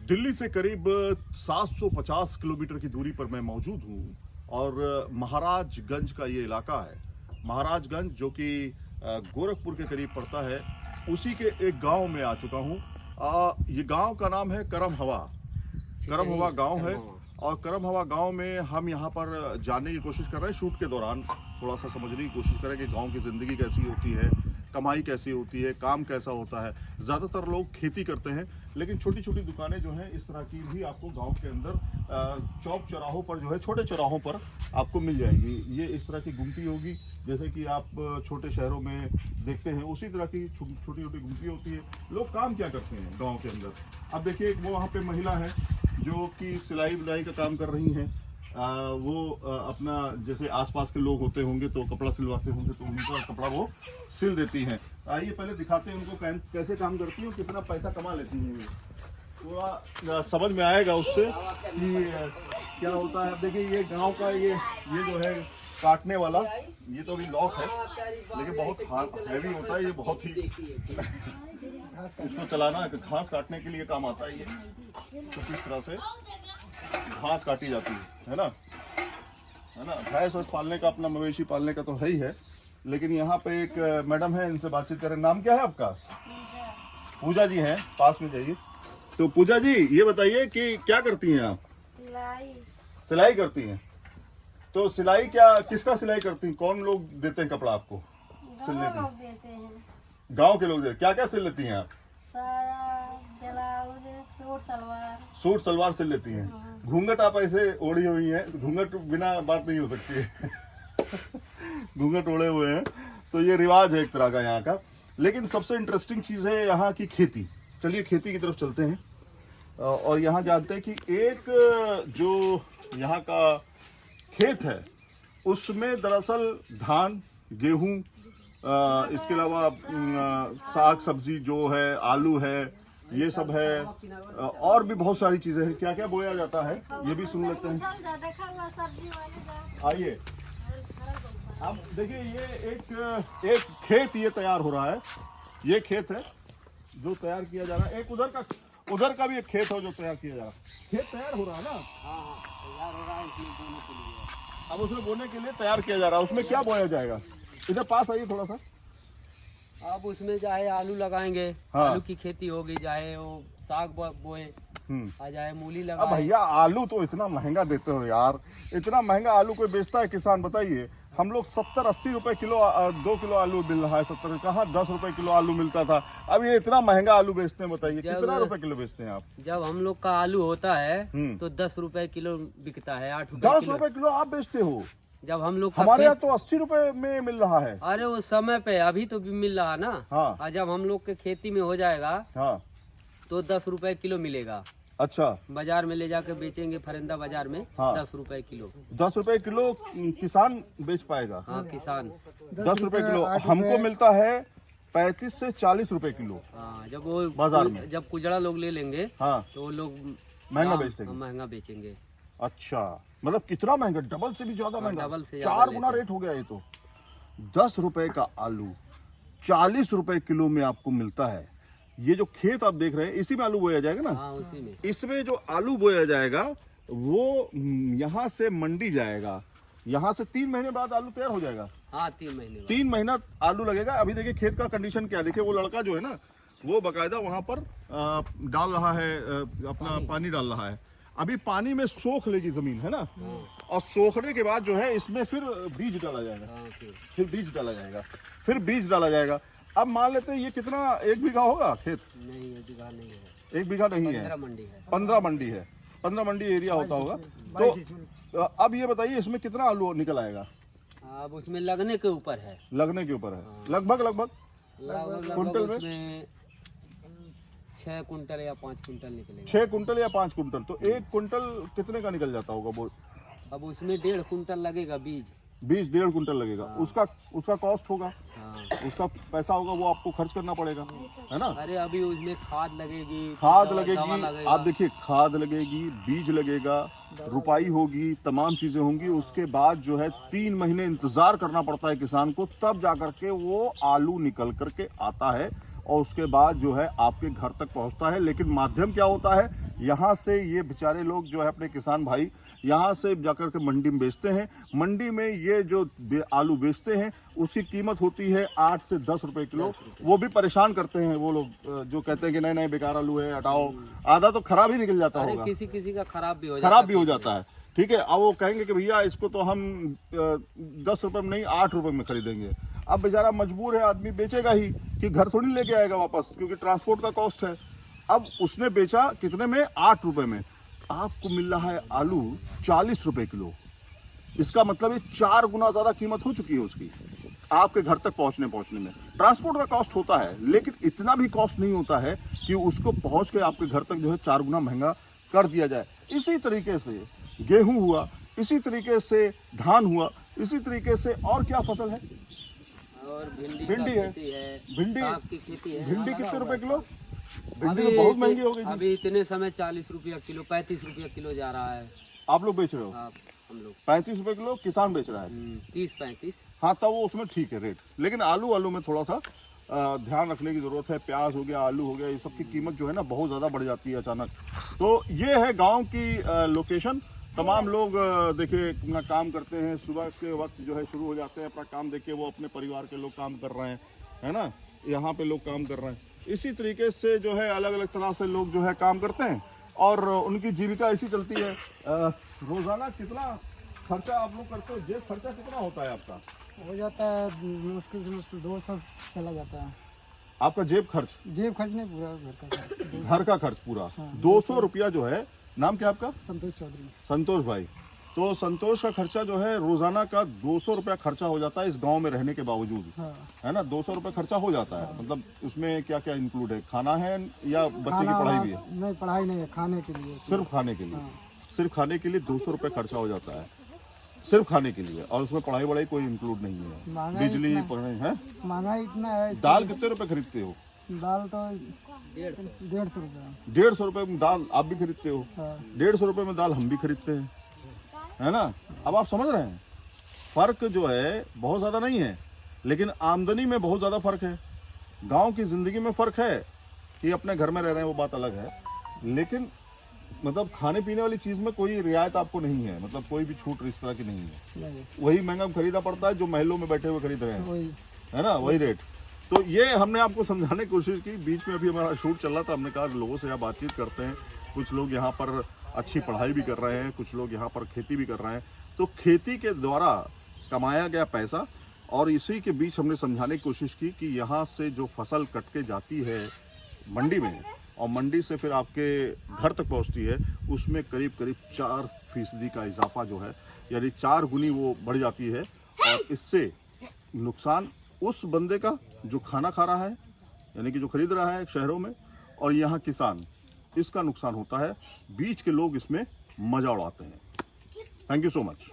दिल्ली से करीब 750 किलोमीटर की दूरी पर मैं मौजूद हूँ और महाराजगंज का ये इलाका है। महाराजगंज जो कि गोरखपुर के करीब पड़ता है, उसी के एक गांव में आ चुका हूँ। ये गांव का नाम है करम हवा। करम हवा गांव है और करम हवा गांव में हम यहाँ पर जानने की कोशिश कर रहे हैं। शूट के दौरान थोड़ा सा समझने की कोशिश करें कि गांव की ज़िंदगी कैसी होती है, कमाई कैसी होती है, काम कैसा होता है। ज़्यादातर लोग खेती करते हैं, लेकिन छोटी छोटी दुकानें जो हैं इस तरह की भी आपको गांव के अंदर चौक चौराहों पर जो है, छोटे चौराहों पर आपको मिल जाएगी। ये इस तरह की गुमटी होगी, जैसे कि आप छोटे शहरों में देखते हैं, उसी तरह की छोटी छोटी गुमटी होती है। लोग काम क्या करते हैं गाँव के अंदर? अब देखिए, एक वो वहाँ पर महिला है जो कि सिलाई बुनाई का काम कर रही हैं। वो अपना जैसे आसपास के लोग होते होंगे तो कपड़ा सिलवाते होंगे, तो उनका कपड़ा वो सिल देती हैं। आइए पहले दिखाते हैं उनको कैसे काम करती हैं, कितना पैसा कमा लेती हैं। ये थोड़ा समझ में आएगा उससे कि क्या होता है। अब देखिए, ये गांव का ये जो है काटने वाला, ये तो अभी लॉक है, लेकिन बहुत हैवी होता है ये, बहुत ही इसको चलाना, घास काटने के लिए काम आता है ये। तो किस तरह से घास काटी जाती है ना। भैंस और पालने का, अपना मवेशी पालने का तो है ही है, लेकिन यहाँ पे एक मैडम है, इनसे बातचीत करें। नाम क्या है आपका? पूजा जी हैं, पास में जाइए। तो पूजा जी, ये बताइए कि क्या करती हैं आप? सिलाई करती हैं। तो सिलाई किसका सिलाई करती हैं? कौन लोग देते हैं कपड़ा आपको सिलने के? देते हैं। गाँव के लोग देते। क्या क्या सिल लेती हैं आप? सूट सलवार सिल लेती हैं। घूंघट आप ऐसे ओढ़ी हुई हैं, घूंघट बिना बात नहीं हो सकती है। घूंघट ओढ़े हुए हैं, तो ये रिवाज है एक तरह का यहाँ का। लेकिन सबसे इंटरेस्टिंग चीज़ है यहाँ की खेती। चलिए खेती की तरफ चलते हैं और यहाँ जानते हैं कि एक जो यहाँ का खेत है, उसमें दरअसल धान, गेहूँ, इसके अलावा साग सब्जी जो है, आलू है, ये सब है, और भी बहुत सारी चीजें हैं। क्या क्या बोया जाता है ये भी सुन लेते हैं। आइए, अब देखिए, ये एक खेत ये तैयार हो रहा है। ये खेत है जो तैयार किया जा रहा है। एक उधर का भी एक खेत है जो तैयार किया जा रहा है। खेत तैयार हो रहा है ना? हाँ, तैयार हो रहा है। इसमें बोने के लिए, अब उसमें बोने के लिए तैयार किया जा रहा है। उसमें क्या बोया जाएगा? इधर पास आइए थोड़ा सा। अब उसमें चाहे आलू लगाएंगे, हाँ। आलू की खेती होगी, चाहे वो साग बोए, चाहे मूली अब लगाए। भैया, आलू तो इतना महंगा देते हो यार, इतना महंगा आलू कोई बेचता है किसान? बताइए। हम लोग 70-80 रुपए किलो, 2 किलो आलू मिल रहा है। 70 कहाँ 10 रुपए किलो आलू मिलता था। अब ये इतना महंगा आलू बेचते हैं, बताइए कितना रुपए किलो बेचते हैं आप? जब हम लोग का आलू होता है तो 10 रुपए किलो बिकता है, 8 रुपए 10 रुपए किलो आप बेचते हो? जब हम लोग हमारे यहाँ तो 80 रुपए में मिल रहा है। अरे वो समय पे, अभी तो भी मिल रहा ना। हाँ। और जब हम लोग के खेती में हो जाएगा, हाँ, तो 10 रुपए किलो मिलेगा। अच्छा। बाजार में ले जाकर बेचेंगे, फरिंदा बाजार में। हाँ। 10 रुपए किलो। 10 रुपए किलो किसान बेच पाएगा? हाँ, किसान 10 रुपए किलो। हमको मिलता है 35 से 40 रुपए किलो। हाँ, जब वो बाजार में, जब कुजड़ा लोग ले लेंगे, हाँ, तो वो लोग महंगा बेचते हैं। महंगा बेचेंगे। अच्छा, मतलब कितना महंगा? डबल से भी ज्यादा महंगा। डबल से 4 गुना रेट हो गया ये तो। 10 रुपए का आलू 40 रुपए किलो में आपको मिलता है। ये जो खेत आप देख रहे हैं, इसी में आलू बोया जाएगा ना? हाँ, उसी में। इसमें जो आलू बोया जाएगा वो यहाँ से मंडी जाएगा। यहाँ से 3 महीने बाद आलू तैयार हो जाएगा। हाँ, 3 महीने बाद। 3 महीना आलू लगेगा। अभी देखिए खेत का कंडीशन क्या है। देखिए, वो लड़का जो है ना, वो बकायदा वहां पर डाल रहा है, अपना पानी डाल रहा है। अभी पानी में सोख लेगी जमीन, है ना? और सोखने के बाद जो है इसमें फिर बीज डाला जाएगा। हाँ, फिर बीज डाला जाएगा, फिर बीज डाला जाएगा। अब मान लेते हैं ये कितना, 1 बीघा होगा खेत? नहीं, 1 बीघा नहीं है। 1 बीघा नहीं है, 15 मंडी है। 15 मंडी है। 15 मंडी एरिया होता होगा। तो अब ये बताइए, इसमें कितना आलू निकल आएगा? अब उसमें लगने के ऊपर है। लगने के ऊपर है। लगभग कुंटल में उसमें 6 कुंटल या 5 कुंटल निकलेगा। 6 कुंटल या 5 कुंटल। तो 1 कुंटल कितने का निकल जाता होगा वो? अब उसमें 1.5 कुंटल लगेगा बीज। 1.5 कुंटल लगेगा। उसका कॉस्ट होगा। हाँ। उसका पैसा होगा, वो आपको खर्च करना पड़ेगा, है ना? अरे अभी उसमें खाद लगेगी, खाद दवा लगेगी। लगेगा। आप देखिए, खाद लगेगी, बीज लगेगा, रुपाई होगी, तमाम चीजें होंगी। उसके बाद जो है 3 महीने इंतजार करना पड़ता है किसान को, तब जाकर के वो आलू निकल करके आता है और उसके बाद जो है आपके घर तक पहुंचता है। लेकिन माध्यम क्या होता है? यहाँ से ये बेचारे लोग जो है अपने किसान भाई यहाँ से जाकर के मंडी में बेचते हैं। मंडी में ये जो आलू बेचते हैं उसकी कीमत होती है 8 से 10 रुपए किलो। वो भी परेशान करते हैं वो लोग जो कहते हैं कि नहीं नहीं बेकार आलू है हटाओ, आधा तो खराब ही निकल जाता होगा, किसी किसी का खराब भी हो जाता है। ठीक है, अब वो कहेंगे कि भैया इसको तो हम 10 रुपए में नहीं 8 रुपए में खरीदेंगे। अब बेचारा मजबूर है, आदमी बेचेगा ही कि घर थोड़ी लेके आएगा वापस, क्योंकि ट्रांसपोर्ट का कॉस्ट है। अब उसने बेचा कितने में? 8 रुपए में। आपको मिल रहा है आलू 40 रुपए किलो। इसका मतलब ये 4 गुना ज्यादा कीमत हो चुकी है उसकी आपके घर तक पहुंचने में। ट्रांसपोर्ट का कॉस्ट होता है, लेकिन इतना भी कॉस्ट नहीं होता है कि उसको पहुंच के आपके घर तक जो है 4 गुना महंगा कर दिया जाए। इसी तरीके से गेहूं हुआ, इसी तरीके से धान हुआ, इसी तरीके से और क्या फसल है? और भिंडी है, भिंडी की खेती है। भिंडी कितने रुपए किलो? भिंडी तो बहुत महंगी हो गई। अभी इतने समय 40 रुपया किलो, 35 रुपया किलो जा रहा है। आप लोग बेच रहे हो? हम लोग 35 रुपए किलो किसान बेच रहा है। 30-35। हाँ, तब वो उसमें ठीक है रेट, लेकिन आलू में थोड़ा सा ध्यान रखने की जरूरत है। प्याज हो गया, आलू हो गया, ये सब की कीमत जो है ना बहुत ज्यादा बढ़ जाती है अचानक। तो ये है गांव की लोकेशन। तमाम लोग देखिए अपना काम करते हैं, सुबह के वक्त जो है शुरू हो जाते हैं अपना काम। देखिए वो अपने परिवार के लोग काम कर रहे हैं, है ना, यहाँ पे लोग काम कर रहे हैं। इसी तरीके से जो है अलग अलग तरह से लोग जो है काम करते हैं और उनकी जीविका ऐसी चलती है। रोजाना कितना खर्चा आप लोग करते हो? जेब खर्चा कितना होता है आपका? हो जाता है मुश्किल से मुश्किल 200 चला जाता है। आपका जेब खर्च नहीं, पूरा घर का खर्च। घर का खर्च पूरा 200 रुपया जो है। नाम क्या आपका? संतोष चौधरी। संतोष भाई। तो संतोष का खर्चा जो है रोजाना का 200 रुपया खर्चा हो जाता है इस गांव में रहने के बावजूद। है ना, 200 रुपया खर्चा हो जाता है। मतलब उसमें क्या क्या इंक्लूड है? खाना है या बच्चे की पढ़ाई भी है? नहीं, पढ़ाई नहीं है, खाने के लिए, सिर्फ खाने के लिए। सिर्फ खाने के लिए 200 रुपये खर्चा हो जाता है, सिर्फ खाने के लिए। और उसमें पढ़ाई वढ़ाई कोई इंक्लूड नहीं है। बिजली पढ़ाई है, महंगाई इतना है। दाल कितने रुपए खरीदते हो? दाल तो 150 रुपये। 150 रुपए में दाल आप भी खरीदते हो? 150 रुपए में दाल हम भी खरीदते हैं, है ना। अब आप समझ रहे हैं फर्क जो है बहुत ज्यादा नहीं है, लेकिन आमदनी में बहुत ज्यादा फर्क है। गांव की जिंदगी में फर्क है कि अपने घर में रह रहे हैं, वो बात अलग है, लेकिन मतलब खाने पीने वाली चीज में कोई रियायत आपको नहीं है। मतलब कोई भी छूट इस तरह की नहीं है। वही महंगा खरीदा पड़ता है जो महलों में बैठे हुए खरीद रहे हैं, है ना, वही रेट। तो ये हमने आपको समझाने की कोशिश की। बीच में अभी हमारा शूट चल रहा था, हमने कहा लोगों से यहाँ बातचीत करते हैं। कुछ लोग यहाँ पर अच्छी पढ़ाई भी कर रहे हैं, कुछ लोग यहाँ पर खेती भी कर रहे हैं। तो खेती के द्वारा कमाया गया पैसा और इसी के बीच हमने समझाने की कोशिश की कि यहाँ से जो फसल कट के जाती है मंडी में और मंडी से फिर आपके घर तक पहुँचती है, उसमें करीब करीब 4% का इजाफा जो है, यानी 4 गुनी वो बढ़ जाती है। और इससे नुकसान उस बंदे का जो खाना खा रहा है, यानी कि जो खरीद रहा है शहरों में, और यहाँ किसान, इसका नुकसान होता है। बीच के लोग इसमें मजा उड़ाते हैं। Thank you so much.